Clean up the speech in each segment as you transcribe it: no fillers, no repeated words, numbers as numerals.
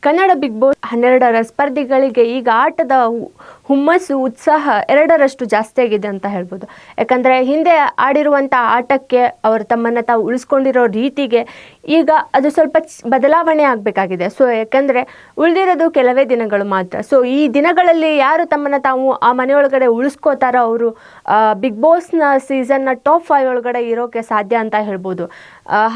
Kannada big boss 12ರ ಸ್ಪರ್ಧಿಗಳಿಗೆ ಈಗ ಆಟದ ಹುಮ್ಮಸ್ಸು ಉತ್ಸಾಹ 2ರಷ್ಟು ಜಾಸ್ತಿ ಆಗಿದೆ ಅಂತ ಹೇಳ್ಬೋದು. ಯಾಕಂದರೆ ಹಿಂದೆ ಆಡಿರುವಂಥ ಆಟಕ್ಕೆ ಅವರು ತಮ್ಮನ್ನು ತಾವು ಉಳಿಸ್ಕೊಂಡಿರೋ ರೀತಿಗೆ ಈಗ ಅದು ಸ್ವಲ್ಪ ಬದಲಾವಣೆ ಆಗಬೇಕಾಗಿದೆ. ಸೊ ಯಾಕಂದರೆ ಉಳಿದಿರೋದು ಕೆಲವೇ ದಿನಗಳು ಮಾತ್ರ. ಸೊ ಈ ದಿನಗಳಲ್ಲಿ ಯಾರು ತಮ್ಮನ್ನು ತಾವು ಆ ಮನೆಯೊಳಗಡೆ ಉಳಿಸ್ಕೋತಾರೋ ಅವರು ಬಿಗ್ ಬಾಸ್ನ ಸೀಸನ್ನ ಟಾಪ್ 5 ಒಳಗಡೆ ಇರೋಕ್ಕೆ ಸಾಧ್ಯ ಅಂತ ಹೇಳ್ಬೋದು.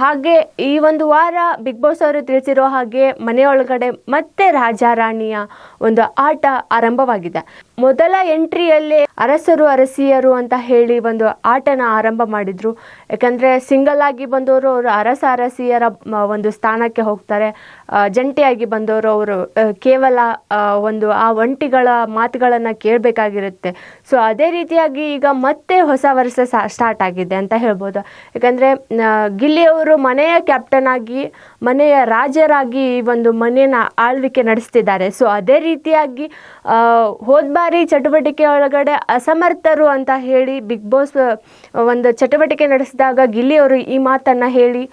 ಹಾಗೆ ಈ ಒಂದು ವಾರ ಬಿಗ್ ಬಾಸ್ ಅವರು ತಿಳಿಸಿರೋ ಹಾಗೆ ಮನೆಯೊಳಗಡೆ ಮತ್ತೆ ರಾಜಾರಾಣಿಯ ಒಂದು ಆಟ ಆರಂಭವಾಗಿದೆ. ಮೊದಲ ಎಂಟ್ರಿಯಲ್ಲೇ ಅರಸರು ಅರಸಿಯರು ಅಂತ ಹೇಳಿ ಒಂದು ಆಟನ ಆರಂಭ ಮಾಡಿದ್ರು. ಯಾಕಂದರೆ ಸಿಂಗಲ್ ಆಗಿ ಬಂದವರು ಅವರು ಅರಸ ಅರಸಿಯರ ಒಂದು ಸ್ಥಾನಕ್ಕೆ ಹೋಗ್ತಾರೆ. ಜಂಟಿಯಾಗಿ ಬಂದವರು ಅವರು ಕೇವಲ ಒಂದು ಆ ಒಂಟಿಗಳ ಮಾತುಗಳನ್ನು ಕೇಳಬೇಕಾಗಿರುತ್ತೆ. ಸೊ ಅದೇ ರೀತಿಯಾಗಿ ಈಗ ಮತ್ತೆ ಹೊಸ ವರ್ಷ ಸ್ಟಾರ್ಟ್ ಆಗಿದೆ ಅಂತ ಹೇಳ್ಬೋದು. ಯಾಕಂದರೆ ಗಿಲ್ಲಿಯವರು ಮನೆಯ ಕ್ಯಾಪ್ಟನ್ ಆಗಿ ಮನೆಯ ರಾಜರಾಗಿ ಈ ಒಂದು ಮನೆಯ ಆಳ್ವಿಕೆ ನಡೆಸ್ತಿದ್ದಾರೆ. ಸೊ ಅದೇ ರೀತಿಯಾಗಿ ಹೋದ ಬಾರಿ ಚಟುವಟಿಕೆ ಒಳಗಡೆ ಅಸಮರ್ಥರು ಅಂತ ಹೇಳಿ ಬಿಗ್ ಬಾಸ್ ಒಂದು ಚಟುವಟಿಕೆ ನಡೆಸಿದಾಗ ಗಿಲ್ಲಿಯವರು ಈ ಮಾತನ್ನು ಹೇಳಿ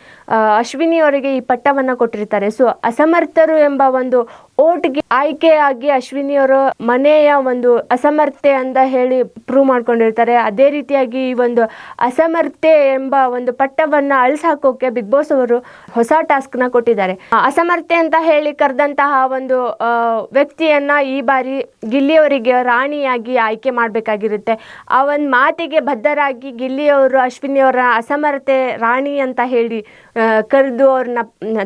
ಅಶ್ವಿನಿ ಅವರಿಗೆ ಈ ಪಟ್ಟವನ್ನು ಕೊಟ್ಟಿರ್ತಾರೆ. ಸೊ ಅಸಮರ್ಥರು ಎಂಬ ಒಂದು ಓಟ್ಗೆ ಆಯ್ಕೆಯಾಗಿ ಅಶ್ವಿನಿಯವರು ಮನೆಯ ಒಂದು ಅಸಮರ್ಥೆ ಅಂತ ಹೇಳಿ ಪ್ರೂವ್ ಮಾಡ್ಕೊಂಡಿರ್ತಾರೆ. ಅದೇ ರೀತಿಯಾಗಿ ಈ ಒಂದು ಅಸಮರ್ಥೆ ಎಂಬ ಒಂದು ಪಟ್ಟವನ್ನು ಅಳಿಸಾಕೋಕೆ ಬಿಗ್ ಬಾಸ್ ಅವರು ಹೊಸ ಟಾಸ್ಕ್ನ ಕೊಟ್ಟಿದ್ದಾರೆ. ಅಸಮರ್ಥೆ ಅಂತ ಹೇಳಿ ಕರೆದಂತಹ ಒಂದು ವ್ಯಕ್ತಿಯನ್ನ ಈ ಬಾರಿ ಗಿಲ್ಲಿಯವರಿಗೆ ರಾಣಿಯಾಗಿ ಆಯ್ಕೆ ಮಾಡಬೇಕಾಗಿರುತ್ತೆ. ಆ ಒಂದು ಮಾತಿಗೆ ಬದ್ಧರಾಗಿ ಗಿಲ್ಲಿಯವರು ಅಶ್ವಿನಿಯವರ ಅಸಮರ್ಥೆ ರಾಣಿ ಅಂತ ಹೇಳಿ ಕರೆದು ಅವ್ರನ್ನ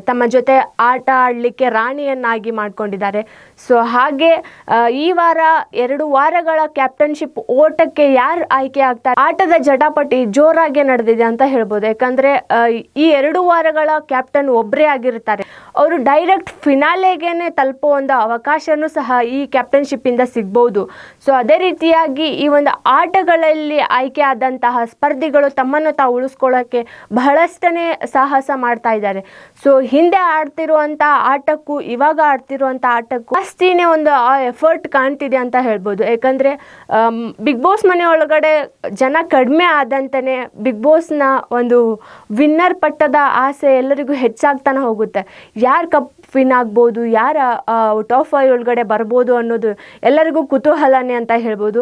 ತಮ್ಮ ಜೊತೆ ಆಟ ಆಡಲಿಕ್ಕೆ ರಾಣಿಯನ್ನಾಗಿ ಮಾಡ್ಕೊಂಡಿದ್ದಾರೆ. ಸೊ ಹಾಗೆ ಈ ವಾರ 2 ವಾರಗಳ ಕ್ಯಾಪ್ಟನ್ಶಿಪ್ ಓಟಕ್ಕೆ ಯಾರು ಆಯ್ಕೆ ಆಗ್ತಾರೆ, ಆಟದ ಜಟಾಪಟಿ ಜೋರಾಗಿ ನಡೆದಿದೆ ಅಂತ ಹೇಳ್ಬೋದು. ಯಾಕಂದ್ರೆ ಈ 2 ವಾರಗಳ ಕ್ಯಾಪ್ಟನ್ ಒಬ್ಬರೇ ಆಗಿರ್ತಾರೆ. ಅವರು ಡೈರೆಕ್ಟ್ ಫಿನಾಲೆಗೇನೆ ತಲುಪೋ ಒಂದು ಅವಕಾಶನೂ ಸಹ ಈ ಕ್ಯಾಪ್ಟನ್ಶಿಪ್ ಇಂದ ಸಿಗ್ಬಹುದು. ಸೊ ಅದೇ ರೀತಿಯಾಗಿ ಈ ಒಂದು ಆಟಗಳಲ್ಲಿ ಆಯ್ಕೆ ಆದಂತಹ ಸ್ಪರ್ಧಿಗಳು ತಮ್ಮನ್ನು ತಾವು ಉಳಿಸ್ಕೊಳ್ಳೋಕೆ ಬಹಳಷ್ಟನೇ ಸಾಹಸ ಮಾಡ್ತಾ ಇದ್ದಾರೆ. ಸೊ ಹಿಂದೆ ಆಡ್ತಿರುವಂತ ಆಟಕ್ಕೂ ಇವಾಗ ಆಡ್ತಿರುವಂತ ಆಟಕ್ಕೂ ಜಾಸ್ತಿನೇ ಒಂದು ಆ ಎಫರ್ಟ್ ಕಾಣ್ತಿದೆ ಅಂತ ಹೇಳ್ಬೋದು. ಯಾಕಂದ್ರೆ ಬಿಗ್ ಬಾಸ್ ಮನೆ ಒಳಗಡೆ ಜನ ಕಡಿಮೆ ಆದಂತಾನೆ ಬಿಗ್ ಬಾಸ್ನ ಒಂದು ವಿನ್ನರ್ ಪಟ್ಟದ ಆಸೆ ಎಲ್ಲರಿಗೂ ಹೆಚ್ಚಾಗ್ತಾನೆ ಹೋಗುತ್ತೆ. ಯಾರು ಕಪ್ ವಿನ್ ಆಗ್ಬೋದು, ಯಾರ ಟಾಪ್ 5 ಒಳಗಡೆ ಬರ್ಬೋದು ಅನ್ನೋದು ಎಲ್ಲರಿಗೂ ಕುತೂಹಲನೇ ಅಂತ ಹೇಳ್ಬೋದು.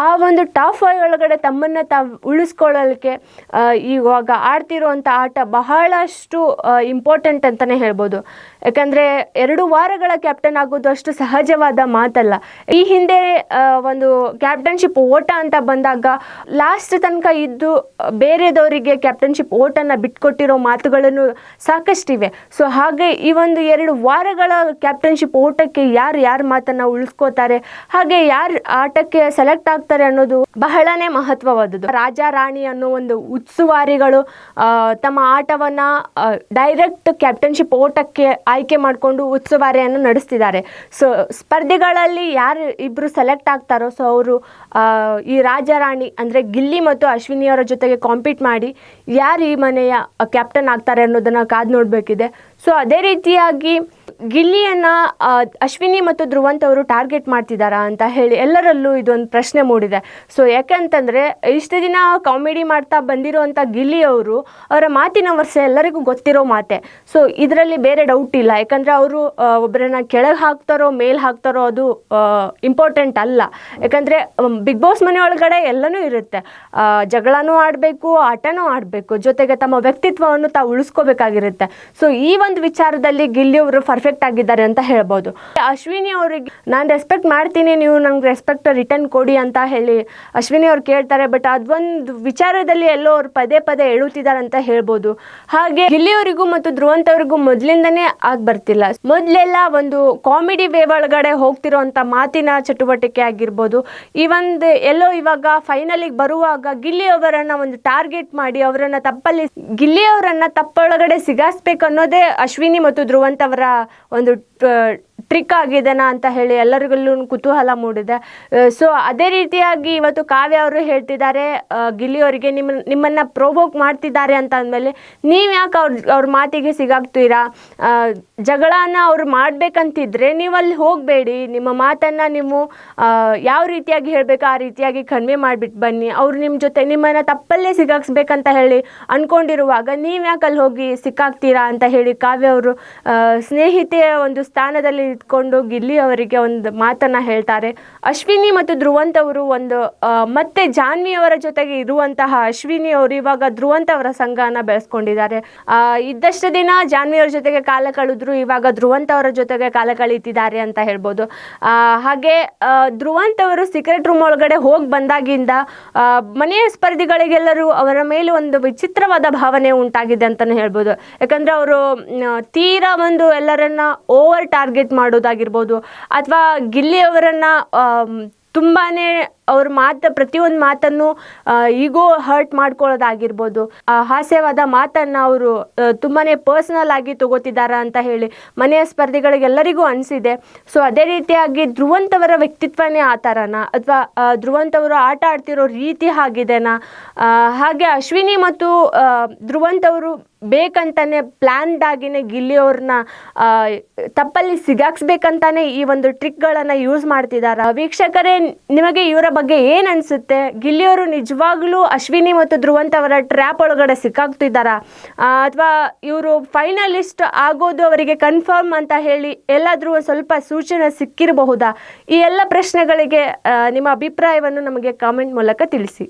ಆ ಒಂದು ಟಾಪ್ 5 ಒಳಗಡೆ ತಮ್ಮನ್ನು ತಾವು ಉಳಿಸ್ಕೊಳ್ಳಲಿಕ್ಕೆ ಇವಾಗ ಆಡ್ತಿರುವಂಥ ಆಟ ಬಹಳಷ್ಟು ಇಂಪಾರ್ಟೆಂಟ್ ಅಂತಲೇ ಹೇಳ್ಬೋದು. ಯಾಕಂದರೆ 2 ವಾರಗಳ ಕ್ಯಾಪ್ಟನ್ ಆಗೋದು ಅಷ್ಟು ಸಹಜವಾದ ಮಾತಲ್ಲ. ಈ ಹಿಂದೆ ಒಂದು ಕ್ಯಾಪ್ಟನ್ಶಿಪ್ ಓಟ ಅಂತ ಬಂದಾಗ ಲಾಸ್ಟ್ ತನಕ ಇದ್ದು ಬೇರೆದವರಿಗೆ ಕ್ಯಾಪ್ಟನ್ಶಿಪ್ ಓಟನ್ನು ಬಿಟ್ಕೊಟ್ಟಿರೋ ಮಾತುಗಳನ್ನು ಸಾಕಷ್ಟಿವೆ. ಸೊ ಹಾಗೆ ಈ ಒಂದು 2 ವಾರಗಳ ಕ್ಯಾಪ್ಟನ್ಶಿಪ್ ಓಟಕ್ಕೆ ಯಾರು ಮಾತನ್ನು ಉಳಿಸ್ಕೋತಾರೆ, ಹಾಗೆ ಯಾರು ಆಟಕ್ಕೆ ಸೆಲೆಕ್ಟ್ ಆಗ್ತಾರೆ ಅನ್ನೋದು ಬಹಳನೇ ಮಹತ್ವವಾದದ್ದು. ರಾಜ ರಾಣಿ ಅನ್ನೋ ಒಂದು ಉತ್ಸುವಾರಿಗಳು ತಮ್ಮ ಆಟವನ್ನ ಡೈರೆಕ್ಟ್ ಕ್ಯಾಪ್ಟನ್ಶಿಪ್ ಓಟಕ್ಕೆ ಆಯ್ಕೆ ಮಾಡಿಕೊಂಡು ಉತ್ಸುವಾರಿಯನ್ನು ನಡೆಸ್ತಿದ್ದಾರೆ. ಸೊ ಸ್ಪರ್ಧಿಗಳಲ್ಲಿ ಯಾರು ಇಬ್ರು ಸೆಲೆಕ್ಟ್ ಆಗ್ತಾರೋ ಸೊ ಅವರು ಈ ರಾಜಾರಾಣಿ ಅಂದರೆ ಗಿಲ್ಲಿ ಮತ್ತು ಅಶ್ವಿನಿಯವರ ಜೊತೆಗೆ ಕಾಂಪೀಟ್ ಮಾಡಿ ಯಾರು ಈ ಮನೆಯ ಕ್ಯಾಪ್ಟನ್ ಆಗ್ತಾರೆ ಅನ್ನೋದನ್ನ ಕಾದು ನೋಡಬೇಕಿದೆ. ಸೊ ಅದೇ ರೀತಿಯಾಗಿ ಗಿಲ್ಲಿಯನ್ನ ಅಶ್ವಿನಿ ಮತ್ತು ಧ್ರುವಂತ್ ಅವರು ಟಾರ್ಗೆಟ್ ಮಾಡ್ತಿದ್ದಾರಾ ಅಂತ ಹೇಳಿ ಎಲ್ಲರಲ್ಲೂ ಇದೊಂದು ಪ್ರಶ್ನೆ ಮೂಡಿದೆ. ಸೊ ಯಾಕಂತಂದರೆ ಇಷ್ಟು ದಿನ ಕಾಮಿಡಿ ಮಾಡ್ತಾ ಬಂದಿರುವಂಥ ಗಿಲ್ಲಿ ಅವರು ಅವರ ಮಾತಿನ ವರ್ಷ ಎಲ್ಲರಿಗೂ ಗೊತ್ತಿರೋ ಮಾತೆ. ಸೊ ಇದರಲ್ಲಿ ಬೇರೆ ಡೌಟ್ ಇಲ್ಲ. ಯಾಕಂದರೆ ಅವರು ಒಬ್ಬರನ್ನ ಕೆಳಗೆ ಹಾಕ್ತಾರೋ ಮೇಲ್ ಹಾಕ್ತಾರೋ ಅದು ಇಂಪಾರ್ಟೆಂಟ್ ಅಲ್ಲ. ಯಾಕಂದರೆ ಬಿಗ್ ಬಾಸ್ ಮನೆ ಒಳಗಡೆ ಎಲ್ಲನೂ ಇರುತ್ತೆ. ಜಗಳನೂ ಆಡಬೇಕು, ಆಟನೂ ಆಡಬೇಕು, ಜೊತೆಗೆ ತಮ್ಮ ವ್ಯಕ್ತಿತ್ವವನ್ನು ತಾವು ಉಳಿಸ್ಕೋಬೇಕಾಗಿರುತ್ತೆ. ಸೊ ಈ ಒಂದು ವಿಚಾರದಲ್ಲಿ ಗಿಲ್ಲಿಯವರು ಪರ್ಫೆಕ್ಟ್ ಆಗಿದ್ದಾರೆ ಅಂತ ಹೇಳ್ಬೋದು. ಅಶ್ವಿನಿ ಅವರಿಗೆ ನಾನು ರೆಸ್ಪೆಕ್ಟ್ ಮಾಡ್ತೀನಿ, ನೀವು ನಂಗೆ ರೆಸ್ಪೆಕ್ಟ್ ರಿಟರ್ನ್ ಕೊಡಿ ಅಂತ ಹೇಳಿ ಅಶ್ವಿನಿ ಅವ್ರು ಕೇಳ್ತಾರೆ. ಬಟ್ ಅದೊಂದು ವಿಚಾರದಲ್ಲಿ ಎಲ್ಲೋ ಅವ್ರು ಪದೇ ಹೇಳುತ್ತಿದ್ದಾರೆ ಅಂತ ಹೇಳ್ಬೋದು. ಹಾಗೆ ಗಿಲ್ಲಿಯವರಿಗೂ ಮತ್ತು ಧ್ರುವಂತ್ ಅವರಿಗೂ ಮೊದಲಿಂದನೇ ಆಗಿ ಬರ್ತಿಲ್ಲ. ಮೊದಲೆಲ್ಲ ಒಂದು ಕಾಮಿಡಿ ವೇ ಒಳಗಡೆ ಹೋಗ್ತಿರೋಂಥ ಮಾತಿನ ಚಟುವಟಿಕೆ ಆಗಿರ್ಬೋದು. ಈ ಒಂದು ಎಲ್ಲೋ ಇವಾಗ ಫೈನಲಿಗೆ ಬರುವಾಗ ಗಿಲ್ಲಿಯವರನ್ನ ಒಂದು ಟಾರ್ಗೆಟ್ ಮಾಡಿ ಅವರನ್ನ ತಪ್ಪೊಳಗಡೆ ಸಿಗಾಸ್ಬೇಕು ಅನ್ನೋದೇ ಅಶ್ವಿನಿ ಮತ್ತು ಧ್ರುವಂತ್ ಅವರ ಒಂದು ಟ್ರಿಕ್ ಆಗಿದೆನಾ ಅಂತ ಹೇಳಿ ಎಲ್ಲರಿಗೂ ಕುತೂಹಲ ಮೂಡಿದೆ. ಸೊ ಅದೇ ರೀತಿಯಾಗಿ ಇವತ್ತು ಕಾವ್ಯ ಅವರು ಹೇಳ್ತಿದ್ದಾರೆ ಗಿಲ್ಲಿ ಅವರಿಗೆ ನಿಮ್ಮನ್ನು ಪ್ರೊವೋಕ್ ಮಾಡ್ತಿದ್ದಾರೆ ಅಂತ ಅಂದಮೇಲೆ ನೀವು ಯಾಕೆ ಅವ್ರ ಮಾತಿಗೆ ಸಿಗಾಕ್ತೀರಾ? ಜಗಳನ ಅವ್ರು ಮಾಡಬೇಕಂತಿದ್ರೆ ನೀವು ಅಲ್ಲಿ ಹೋಗಬೇಡಿ, ನಿಮ್ಮ ಮಾತನ್ನು ನೀವು ಯಾವ ರೀತಿಯಾಗಿ ಹೇಳಬೇಕು ಆ ರೀತಿಯಾಗಿ ಕಡಿಮೆ ಮಾಡಿಬಿಟ್ಟು ಬನ್ನಿ. ಅವ್ರು ನಿಮ್ಮ ಜೊತೆ ನಿಮ್ಮನ್ನು ತಪ್ಪಲ್ಲೇ ಸಿಗಾಕ್ಸ್ಬೇಕಂತ ಹೇಳಿ ಅಂದ್ಕೊಂಡಿರುವಾಗ ನೀವು ಯಾಕೆ ಅಲ್ಲಿ ಹೋಗಿ ಸಿಕ್ಕಾಕ್ತೀರಾ ಅಂತ ಹೇಳಿ ಕಾವ್ಯ ಅವರು ಸ್ನೇಹಿತೆಯ ಒಂದು ಸ್ಥಾನದಲ್ಲಿ ಇಟ್ಕೊಂಡು ಗಿಲ್ಲಿ ಅವರಿಗೆ ಒಂದು ಮಾತನ್ನು ಹೇಳ್ತಾರೆ. ಅಶ್ವಿನಿ ಮತ್ತು ಧ್ರುವಂತ್ ಅವರು ಮತ್ತೆ ಜಾನ್ವಿ ಅವರ ಜೊತೆಗೆ ಇರುವಂತಹ ಅಶ್ವಿನಿ ಅವರು ಇವಾಗ ಧ್ರುವಂತ್ ಅವರ ಸಂಘನ ಬೆಳೆಸ್ಕೊಂಡಿದ್ದಾರೆ. ಇದ್ದಷ್ಟು ದಿನ ಜಾನ್ವಿ ಅವರ ಜೊತೆಗೆ ಕಾಲ ಕಳೆದ್ರು, ಇವಾಗ ಧ್ರುವಂತ್ ಅವರ ಜೊತೆಗೆ ಕಾಲ ಕಳೀತಿದ್ದಾರೆ ಅಂತ ಹೇಳ್ಬೋದು. ಹಾಗೆ ಧ್ರುವಂತ್ ಅವರು ಸೀಕ್ರೆಟ್ ರೂಮ್ ಒಳಗಡೆ ಹೋಗಿ ಬಂದಾಗಿಂದ ಮನೆಯ ಸ್ಪರ್ಧಿಗಳಿಗೆಲ್ಲರೂ ಅವರ ಮೇಲೆ ಒಂದು ವಿಚಿತ್ರವಾದ ಭಾವನೆ ಉಂಟಾಗಿದೆ ಅಂತಲೇ ಹೇಳ್ಬೋದು. ಯಾಕಂದರೆ ಅವರು ತೀರಾ ಎಲ್ಲರನ್ನ ಓವರ್ ಟಾರ್ಗೆಟ್ ಮಾಡೋದಾಗಿರ್ಬೋದು, ಅಥವಾ ಗಿಲ್ಲಿ ಅವರನ್ನ ತುಂಬಾ ಅವ್ರ ಪ್ರತಿಯೊಂದು ಮಾತನ್ನು ಈಗೋ ಹರ್ಟ್ ಮಾಡ್ಕೊಳ್ಳೋದಾಗಿರ್ಬೋದು, ಹಾಸ್ಯವಾದ ಮಾತನ್ನು ಅವರು ತುಂಬಾ ಪರ್ಸ್ನಲ್ ಆಗಿ ತಗೋತಿದ್ದಾರೆ ಅಂತ ಹೇಳಿ ಮನೆಯ ಸ್ಪರ್ಧಿಗಳಿಗೆಲ್ಲರಿಗೂ ಅನಿಸಿದೆ. ಸೊ ಅದೇ ರೀತಿಯಾಗಿ ಧ್ರುವಂತ್ ಅವರ ವ್ಯಕ್ತಿತ್ವನೇ ಆ ಥರನಾ, ಅಥವಾ ಧ್ರುವಂತ್ ಅವರು ಆಟ ಆಡ್ತಿರೋ ರೀತಿ ಹಾಗಿದೆನಾ? ಹಾಗೆ ಅಶ್ವಿನಿ ಮತ್ತು ಧ್ರುವಂತ್ ಅವರು ಬೇಕಂತಾನೆ ಪ್ಲ್ಯಾನ್ಡ್ ಆಗಿನೇ ಗಿಲ್ಲಿ ಅವ್ರನ್ನ ತಪ್ಪಲ್ಲಿ ಸಿಗಾಕ್ಸ್ಬೇಕಂತಾನೆ ಈ ಒಂದು ಟ್ರಿಕ್ಗಳನ್ನು ಯೂಸ್ ಮಾಡ್ತಿದ್ದಾರೆ. ವೀಕ್ಷಕರೇ, ನಿಮಗೆ ಇವರ ಬಗ್ಗೆ ಏನು ಅನಿಸುತ್ತೆ? ಗಿಲ್ಲಿಯವರು ನಿಜವಾಗ್ಲೂ ಅಶ್ವಿನಿ ಮತ್ತು ಧ್ರುವಂತ್ ಅವರ ಟ್ರ್ಯಾಪ್ ಒಳಗಡೆ ಸಿಕ್ಕಾಗ್ತಿದ್ದಾರಾ, ಅಥವಾ ಇವರು ಫೈನಲಿಸ್ಟ್ ಆಗೋದು ಅವರಿಗೆ ಕನ್ಫರ್ಮ್ ಅಂತ ಹೇಳಿ ಎಲ್ಲಾದರೂ ಸ್ವಲ್ಪ ಸೂಚನೆ ಸಿಕ್ಕಿರಬಹುದಾ? ಈ ಎಲ್ಲ ಪ್ರಶ್ನೆಗಳಿಗೆ ನಿಮ್ಮ ಅಭಿಪ್ರಾಯವನ್ನು ನಮಗೆ ಕಾಮೆಂಟ್ ಮೂಲಕ ತಿಳಿಸಿ.